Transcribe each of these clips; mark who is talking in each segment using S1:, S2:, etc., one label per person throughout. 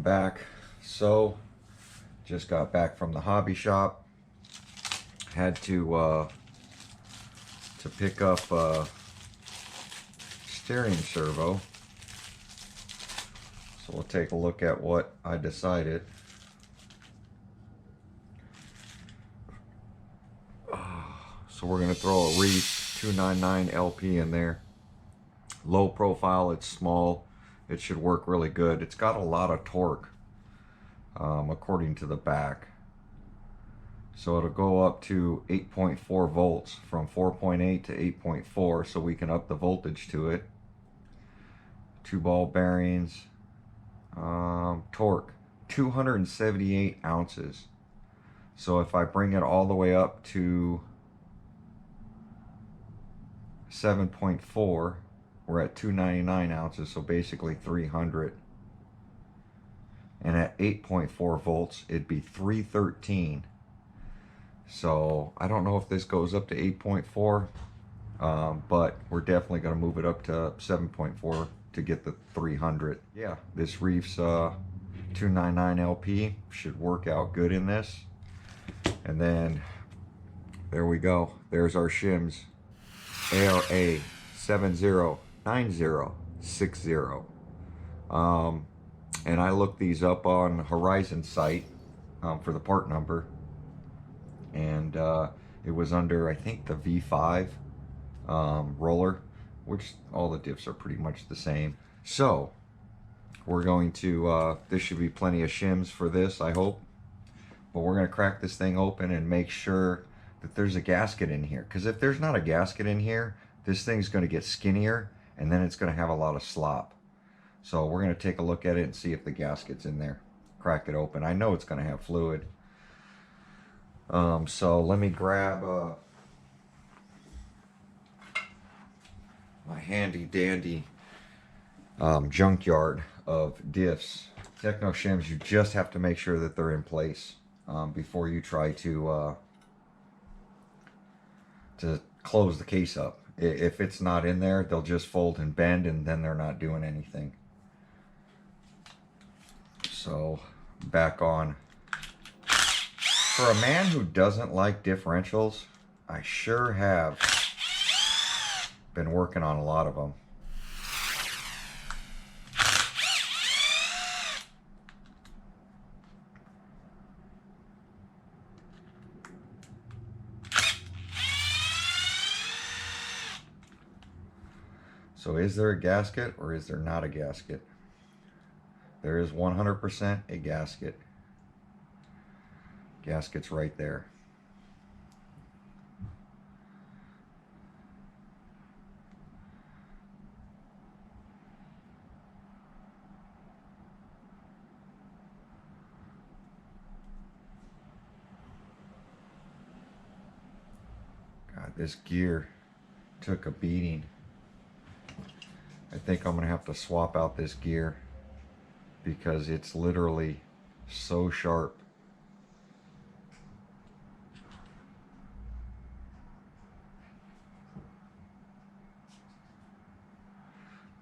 S1: back. So just got back from the hobby shop. Had to pick up a steering servo. So we'll take a look at what I decided. So we're going to throw a Reef 299 LP in there. Low profile, it's small. It should work really good. It's got a lot of torque, according to the back. So it'll go up to 8.4 volts from 4.8 to 8.4, so we can up the voltage to it. 2 ball bearings. Torque 278 ounces. So if I bring it all the way up to 7.4, we're at 299 ounces, so basically 300. And at 8.4 volts, it'd be 313. So I don't know if this goes up to 8.4, but we're definitely going to move it up to 7.4 to get the 300. Yeah, this Reef's 299 LP should work out good in this. And then there we go. There's our shims. Arrma 709060. And I looked these up on Horizon site for the part number, and it was under, I think, the V5 roller, which all the diffs are pretty much the same. So we're going to this should be plenty of shims for this, I hope. But we're going to crack this thing open and make sure that there's a gasket in here, because if there's not a gasket in here, this thing's going to get skinnier and then it's going to have a lot of slop. So we're going to take a look at it and see if the gasket's in there. Crack it open. I know it's going to have fluid. So let me grab my handy dandy junkyard of diffs. Techno shims, you just have to make sure that they're in place before you try to close the case up. If it's not in there, they'll just fold and bend, and then they're not doing anything. So back on. For a man who doesn't like differentials, I sure have been working on a lot of them. So is there a gasket or is there not a gasket? There is 100% a gasket. Gasket's right there. God, this gear took a beating. I think I'm gonna have to swap out this gear because it's literally so sharp.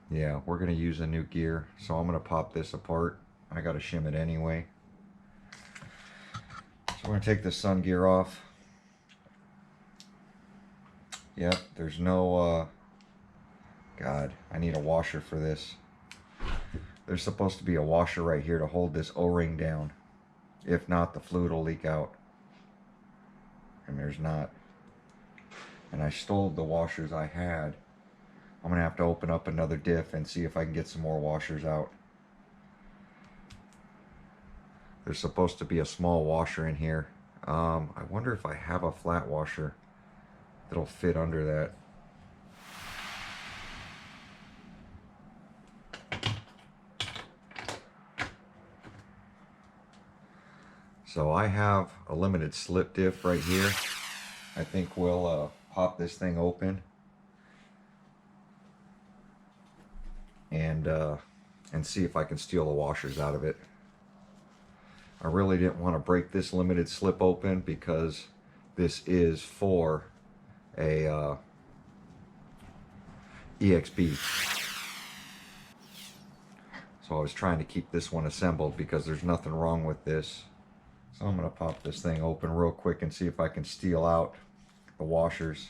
S1: Yeah, we're gonna use a new gear, so I'm gonna pop this apart. I gotta shim it anyway. So we're gonna take the sun gear off. Yep, there's no God, I need a washer for this. There's supposed to be a washer right here to hold this O-ring down. If not, the fluid will leak out. And there's not. And I stole the washers I had. I'm gonna have to open up another diff and see if I can get some more washers out. There's supposed to be a small washer in here. I wonder if I have a flat washer that'll fit under that. So I have a limited slip diff right here. I think we'll pop this thing open and see if I can steal the washers out of it. I really didn't want to break this limited slip open because this is for a EXP. So I was trying to keep this one assembled because there's nothing wrong with this. So I'm going to pop this thing open real quick and see if I can steal out the washers.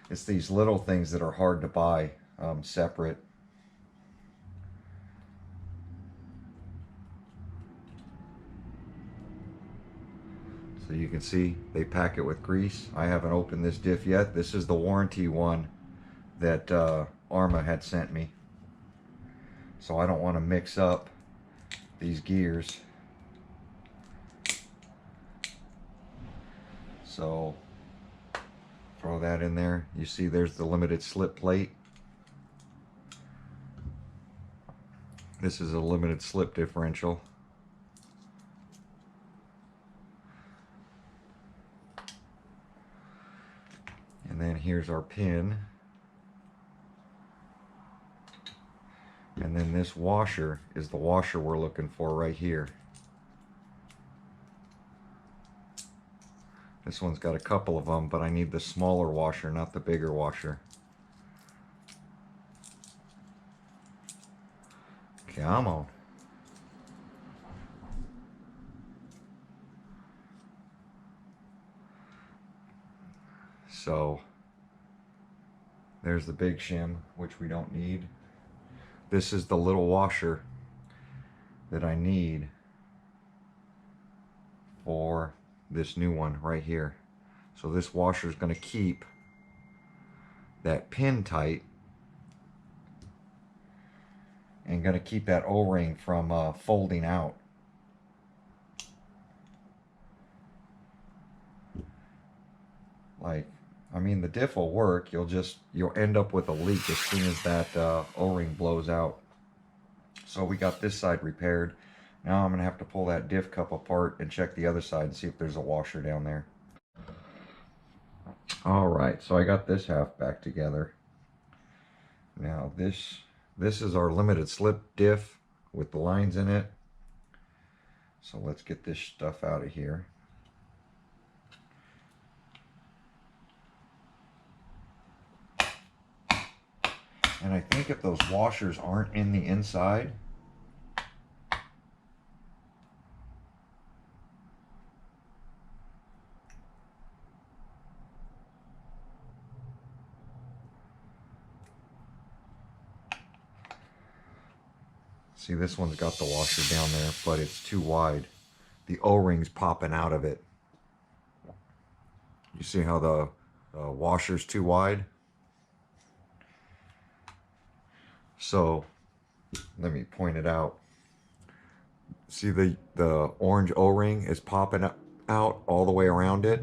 S1: It's these little things that are hard to buy separate. So you can see they pack it with grease. I haven't opened this diff yet. This is the warranty one that Arrma had sent me. So I don't want to mix up these gears. So throw that in there. You see there's the limited slip plate. This is a limited slip differential. And then here's our pin. And then this washer is the washer we're looking for right here. This one's got a couple of them, but I need the smaller washer, not the bigger washer. Come on. So there's the big shim, which we don't need. This is the little washer that I need for this new one right here. So this washer is going to keep that pin tight and going to keep that O-ring from folding out. Like, I mean, the diff will work. You'll end up with a leak as soon as that O-ring blows out. So we got this side repaired. Now I'm gonna have to pull that diff cup apart and check the other side and see if there's a washer down there. All right, so I got this half back together. Now this is our limited slip diff with the lines in it. So let's get this stuff out of here. And I think if those washers aren't in the inside, see, this one's got the washer down there, but it's too wide. The O-ring's popping out of it. You see how the washer's too wide? So let me point it out. See the orange O-ring is popping out all the way around it.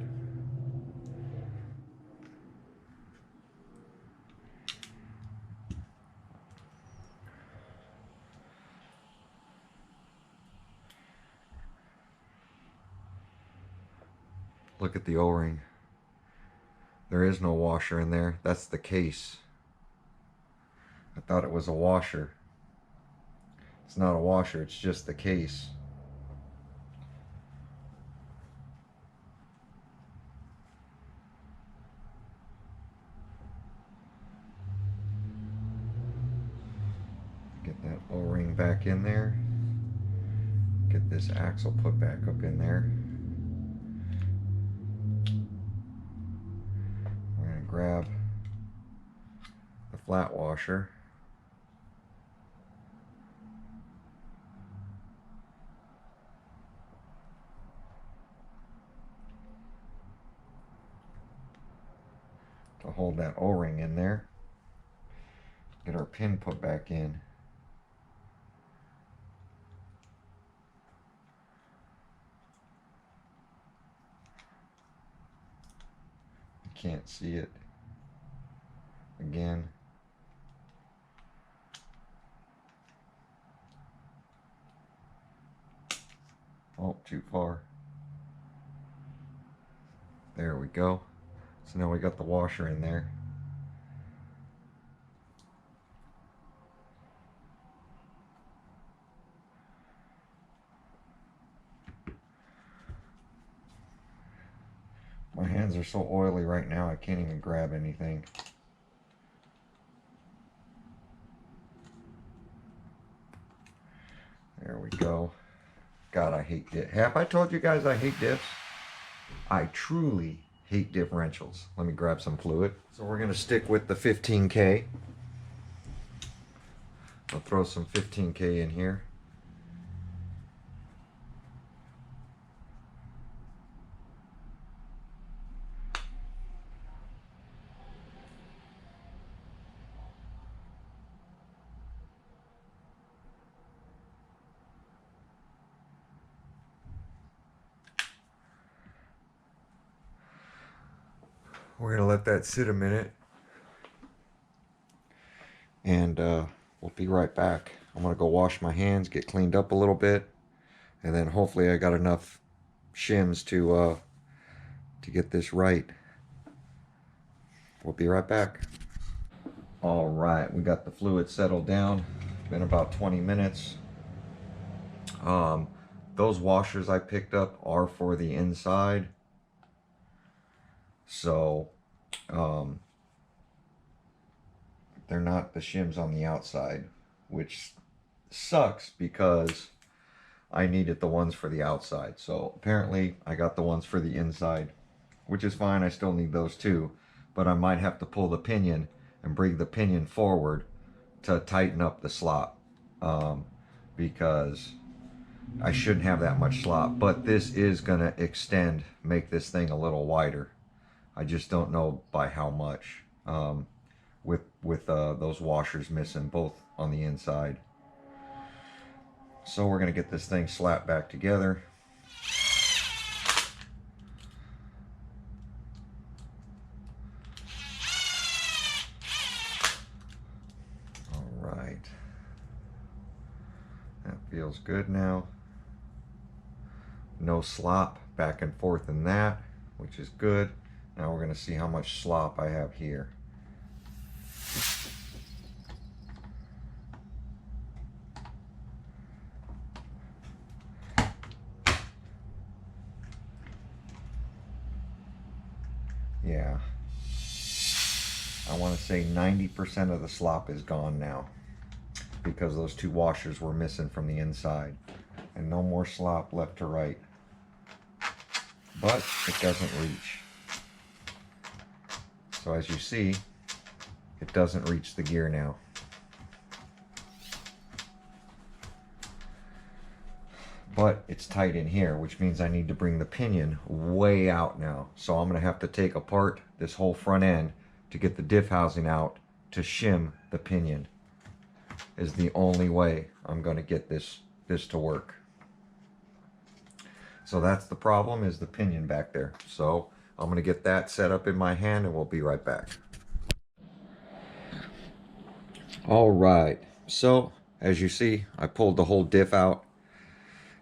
S1: Look at the O-ring. There is no washer in there. That's the case. I thought it was a washer. It's not a washer, it's just the case. Get that O-ring back in there. Get this axle put back up in there. We're going to grab the flat washer. To hold that O-ring in there. Get our pin put back in. You can't see it. Again. Oh, too far. There we go. So now we got the washer in there. My hands are so oily right now I can't even grab anything. we go. God, I hate diff. Have I told you guys I hate diffs? I truly hate differentials. Let me grab some fluid. So we're going to stick with the 15K. I'll throw some 15K in here. We're going to let that sit a minute. And we'll be right back. I'm going to go wash my hands, get cleaned up a little bit. And then hopefully I got enough shims to get this right. We'll be right back. All right, we got the fluid settled down. Been about 20 minutes. Those washers I picked up are for the inside. So they're not the shims on the outside, which sucks because I needed the ones for the outside. So apparently I got the ones for the inside, which is fine. I still need those too, but I might have to pull the pinion and bring the pinion forward to tighten up the slop, because I shouldn't have that much slop. But this is gonna extend, make this thing a little wider. I just don't know by how much, with those washers missing both on the inside. So we're gonna get this thing slapped back together. All right, that feels good now. No slop back and forth in that, which is good. Now we're gonna see how much slop I have here. Yeah, I want to say 90% of the slop is gone now because those two washers were missing from the inside, and no more slop left to right. But it doesn't reach. So as you see, it doesn't reach the gear now. But it's tight in here, which means I need to bring the pinion way out now. So I'm going to have to take apart this whole front end to get the diff housing out to shim the pinion. Is the only way I'm going to get this to work. So that's the problem, is the pinion back there. So I'm going to get that set up in my hand and we'll be right back. All right, so as you see, I pulled the whole diff out.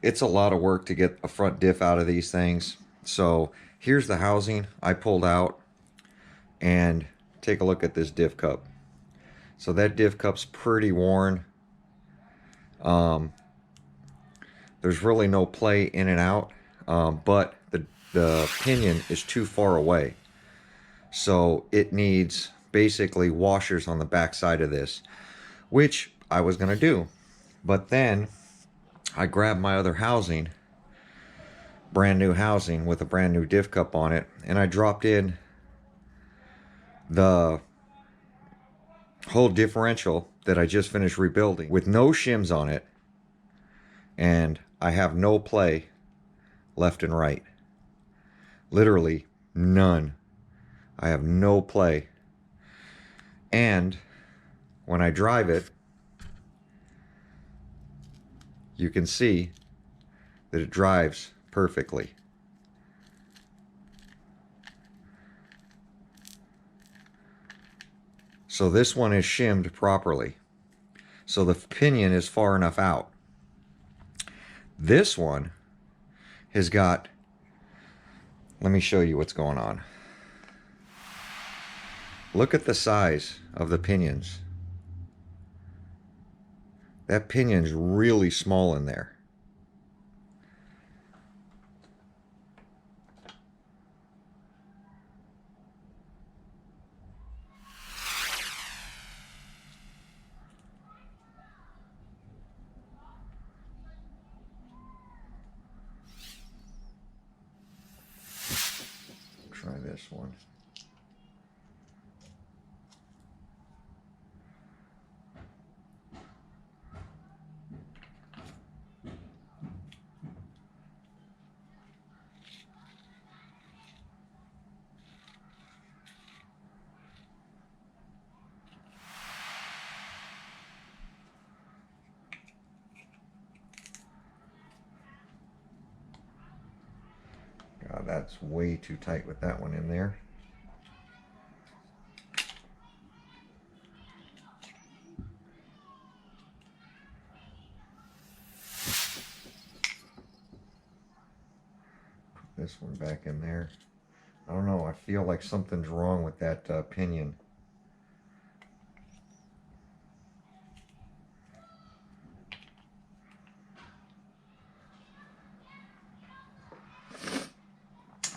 S1: It's a lot of work to get a front diff out of these things. So here's the housing I pulled out, and take a look at this diff cup. So that diff cup's pretty worn. There's really no play in and out, but the pinion is too far away. So it needs basically washers on the back side of this, which I was gonna do. But then I grabbed my other housing, brand new housing with a brand new diff cup on it, and I dropped in the whole differential that I just finished rebuilding with no shims on it, and I have no play left and right. Literally none. I have no play. And when I drive it, you can see that it drives perfectly. So this one is shimmed properly. So the pinion is far enough out. This one has got, let me show you what's going on. Look at the size of the pinions. That pinion's really small in there. this one. God, that's way too tight with that one in there. Put this one back in there. I don't know, I feel like something's wrong with that pinion.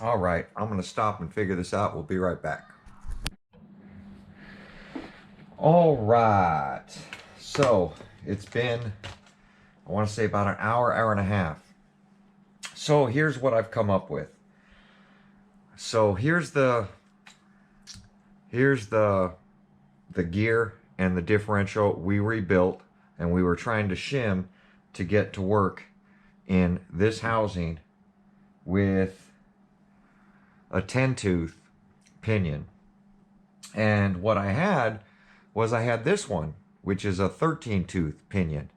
S1: All right, I'm going to stop and figure this out. We'll be right back. All right, so it's been, I want to say about an hour, hour and a half. So here's what I've come up with. So here's the gear and the differential we rebuilt, and we were trying to shim to get to work in this housing with a 10-tooth pinion. And what I had was I had this one, which is a 13-tooth pinion.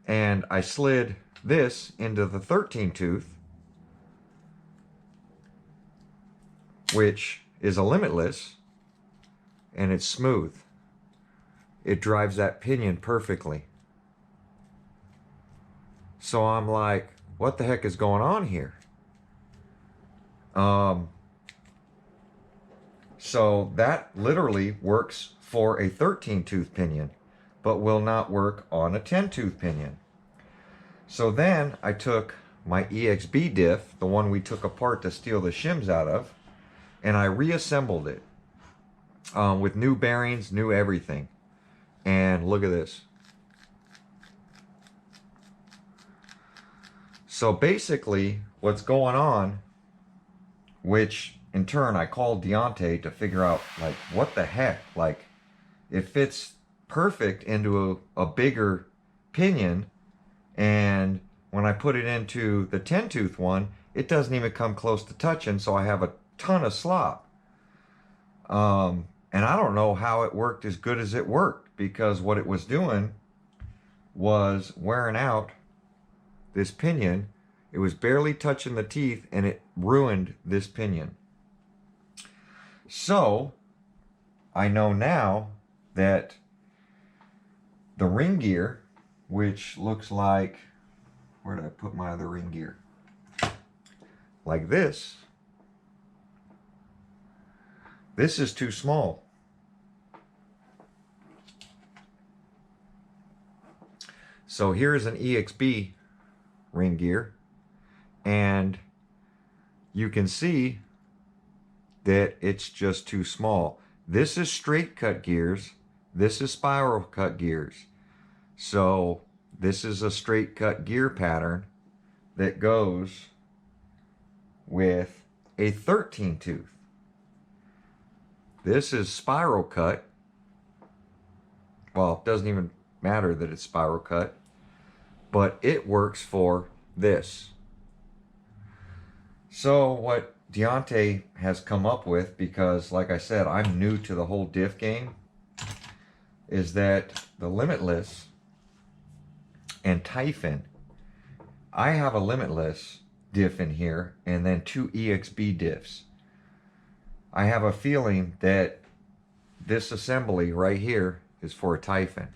S1: And I slid this into the 13-tooth, which is a limitless, and it's smooth. It drives that pinion perfectly. So I'm like, what the heck is going on here? So that literally works for a 13-tooth pinion, but will not work on a 10-tooth pinion. So then I took my EXB diff, the one we took apart to steal the shims out of, and I reassembled it with new bearings, new everything. And look at this. So basically what's going on, which in turn I called Deontay to figure out, like, what the heck, like, it fits perfect into a bigger pinion, and when I put it into the 10-tooth one, it doesn't even come close to touching, so I have a ton of slop. And I don't know how it worked as good as it worked, because what it was doing was wearing out this pinion. It was barely touching the teeth, and it ruined this pinion. So I know now that the ring gear, which looks like, where did I put my other ring gear? Like this. This is too small. So here's an EXB ring gear, and you can see that it's just too small. This is straight cut gears. This is spiral cut gears. So this is a straight cut gear pattern that goes with a 13-tooth. This is spiral cut. Well, it doesn't even matter that it's spiral cut, but it works for this. So what Deontay has come up with, because like I said, I'm new to the whole diff game, is that the limitless and Typhon, I have a limitless diff in here and then two EXB diffs. I have a feeling that this assembly right here is for a Typhon.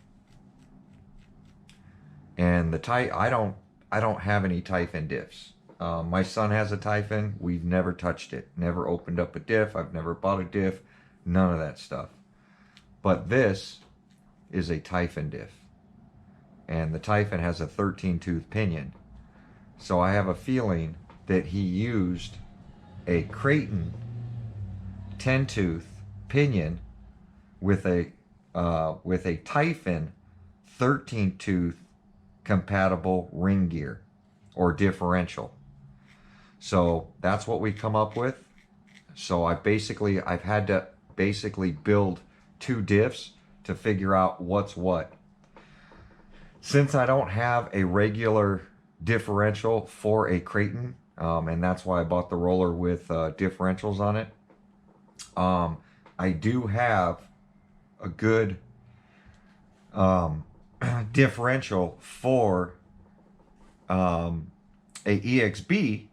S1: And the I don't have any Typhon diffs. My son has a Typhon. We've never touched it. Never opened up a diff. I've never bought a diff. None of that stuff. But this is a Typhon diff. And the Typhon has a 13-tooth pinion. So I have a feeling that he used a Kraton 10-tooth pinion with a Typhon 13-tooth compatible ring gear or differential. So that's what we come up with. So I've had to basically build two diffs to figure out what's what. Since I don't have a regular differential for a Kraton, and that's why I bought the roller with differentials on it, I do have a good differential for a EXB,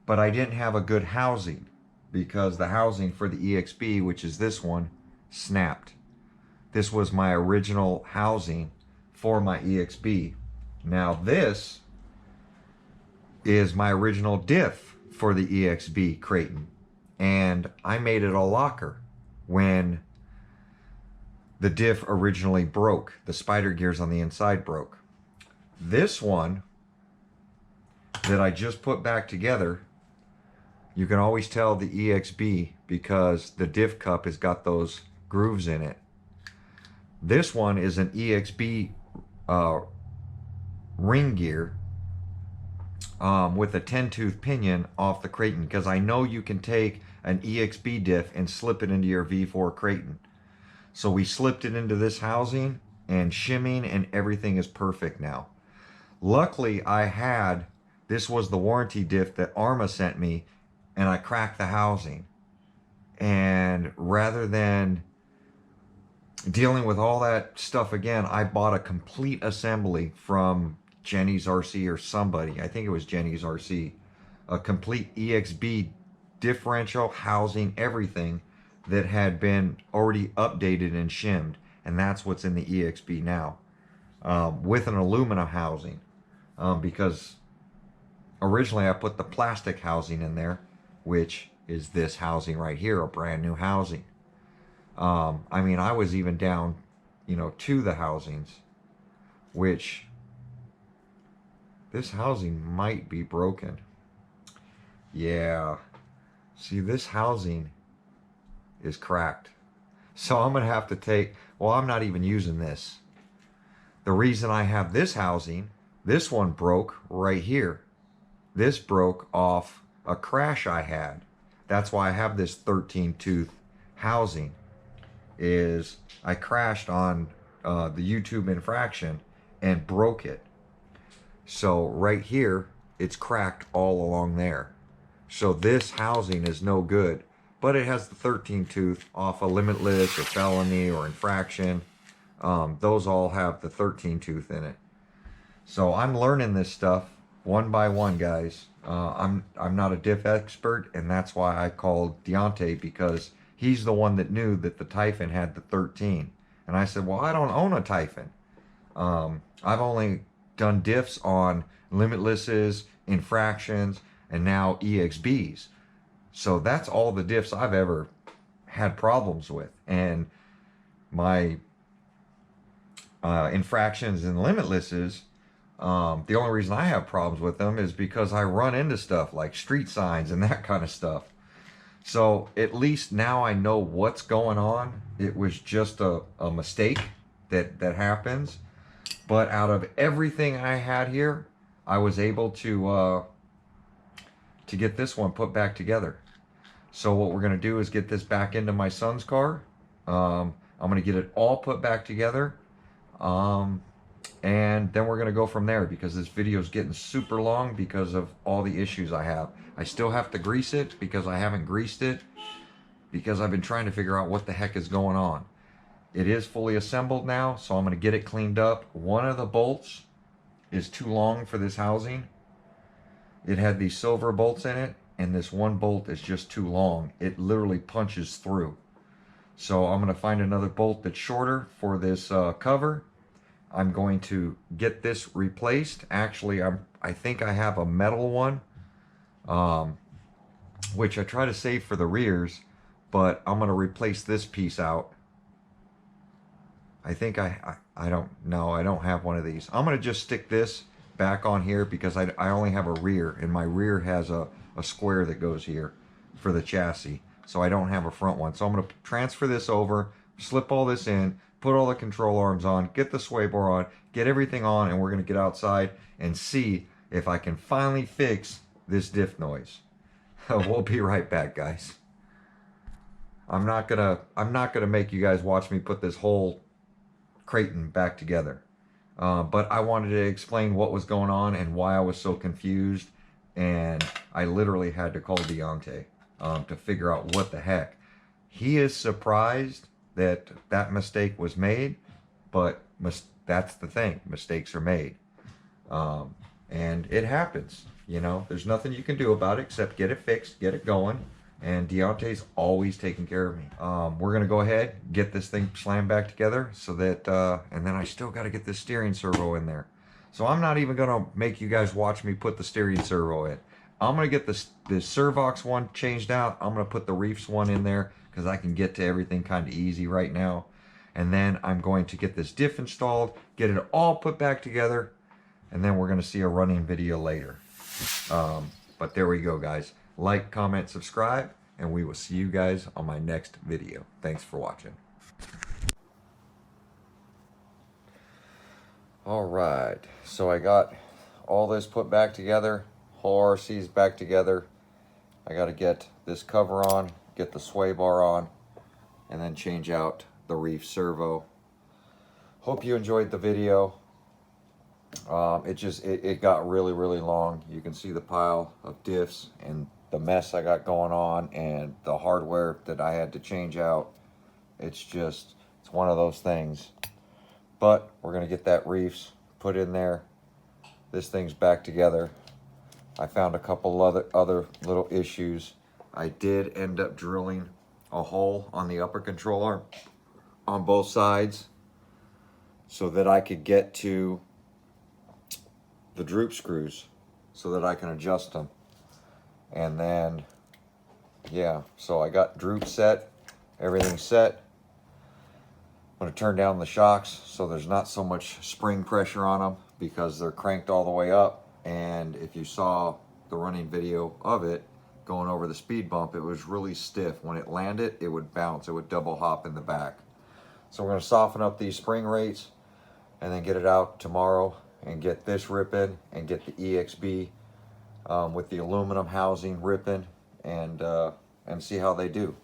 S1: but I didn't have a good housing because the housing for the EXB, which is this one, snapped. This was my original housing for my EXB. Now this is my original diff for the EXB Kraton, and I made it a locker when the diff originally broke. The spider gears on the inside broke. This one that I just put back together, you can always tell the EXB because the diff cup has got those grooves in it. This one is an EXB ring gear with a 10-tooth pinion off the Kraton, because I know you can take an EXB diff and slip it into your V4 Kraton. So we slipped it into this housing, and shimming and everything is perfect now. Luckily, this was the warranty diff that Arrma sent me, and I cracked the housing. And rather than dealing with all that stuff again, I bought a complete assembly from Jenny's RC or somebody. I think it was Jenny's RC. A complete EXB differential, housing, everything that had been already updated and shimmed. And that's what's in the EXB now. With an aluminum housing. Because originally I put the plastic housing in there, which is this housing right here, a brand new housing. I mean, I was even down, to the housings, which this housing might be broken. Yeah. See, this housing is cracked. So I'm going to have to I'm not even using this. The reason I have this housing, this one broke right here. This broke off a crash I had. That's why I have this 13-tooth housing. Is I crashed on the YouTube infraction and broke it. So right here, it's cracked all along there. So this housing is no good, but it has the 13-tooth off a limitless or felony or infraction. Those all have the 13-tooth in it. So I'm learning this stuff one by one, guys. I'm not a diff expert, and that's why I called Deontay, because he's the one that knew that the Typhon had the 13. And I said, well, I don't own a Typhon. I've only done diffs on limitlesses, infractions, and now EXBs. So that's all the diffs I've ever had problems with. And my infractions and limitlesses, the only reason I have problems with them is because I run into stuff like street signs and that kind of stuff. So at least now I know what's going on. It was just a mistake that happens. But out of everything I had here, I was able to get this one put back together. So what we're going to do is get this back into my son's car. I'm going to get it all put back together. And then we're going to go from there, because this video is getting super long because of all the issues I have. I still have to grease it because I haven't greased it, because I've been trying to figure out what the heck is going on. It is fully assembled now, so I'm going to get it cleaned up. One of the bolts is too long for this housing. It had these silver bolts in it, and this one bolt is just too long. It literally punches through. So I'm going to find another bolt that's shorter for this cover. I'm going to get this replaced. Actually, I think I have a metal one, which I try to save for the rears, but I'm going to replace this piece out. I think I don't know. I don't have one of these. I'm going to just stick this back on here because I only have a rear, and my rear has a square that goes here for the chassis. So I don't have a front one. So I'm going to transfer this over, slip all this in, put all the control arms on, get the sway bar on, get everything on, and we're going to get outside and see if I can finally fix this diff noise. We'll be right back, guys. I'm not gonna make you guys watch me put this whole Kraton back together. But I wanted to explain what was going on and why I was so confused. And I literally had to call Deontay to figure out what the heck. He is surprised that that mistake was made, but that's the thing. Mistakes are made. And it happens. You know, there's nothing you can do about it except get it fixed, get it going. And Deontay's always taking care of me. We're going to go ahead, get this thing slammed back together so that, and then I still got to get this steering servo in there. So I'm not even going to make you guys watch me put the steering servo in. I'm going to get this Servox one changed out. I'm going to put the Reefs one in there because I can get to everything kind of easy right now. And then I'm going to get this diff installed, get it all put back together, and then we're going to see a running video later. But there we go, guys. Like, comment, subscribe, and we will see you guys on my next video. Thanks for watching. All right, so I got all this put back together, whole RC's back together. I got to get this cover on, get the sway bar on, and then change out the reef servo. Hope you enjoyed the video. It got really long. You can see the pile of diffs and the mess I got going on and the hardware that I had to change out. It's one of those things. But we're gonna get that reefs put in there. This thing's back together. I found a couple other little issues. I did end up drilling a hole on the upper controller on both sides so that I could get to the droop screws so that I can adjust them. And then, yeah, so I got droop set, everything set. I'm gonna turn down the shocks so there's not so much spring pressure on them because they're cranked all the way up. And if you saw the running video of it going over the speed bump, it was really stiff. When it landed, it would bounce, it would double hop in the back. So we're gonna soften up these spring rates and then get it out tomorrow and get this ripping and get the EXB with the aluminum housing ripping and see how they do.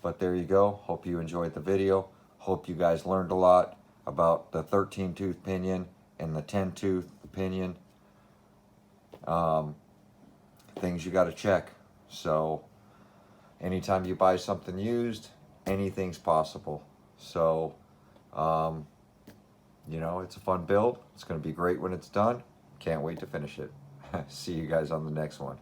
S1: But there you go. Hope you enjoyed the video. Hope you guys learned a lot about the 13-tooth pinion and the 10-tooth pinion. Things you got to check. So anytime you buy something used, anything's possible. So you know, it's a fun build. It's going to be great when it's done. Can't wait to finish it. See you guys on the next one.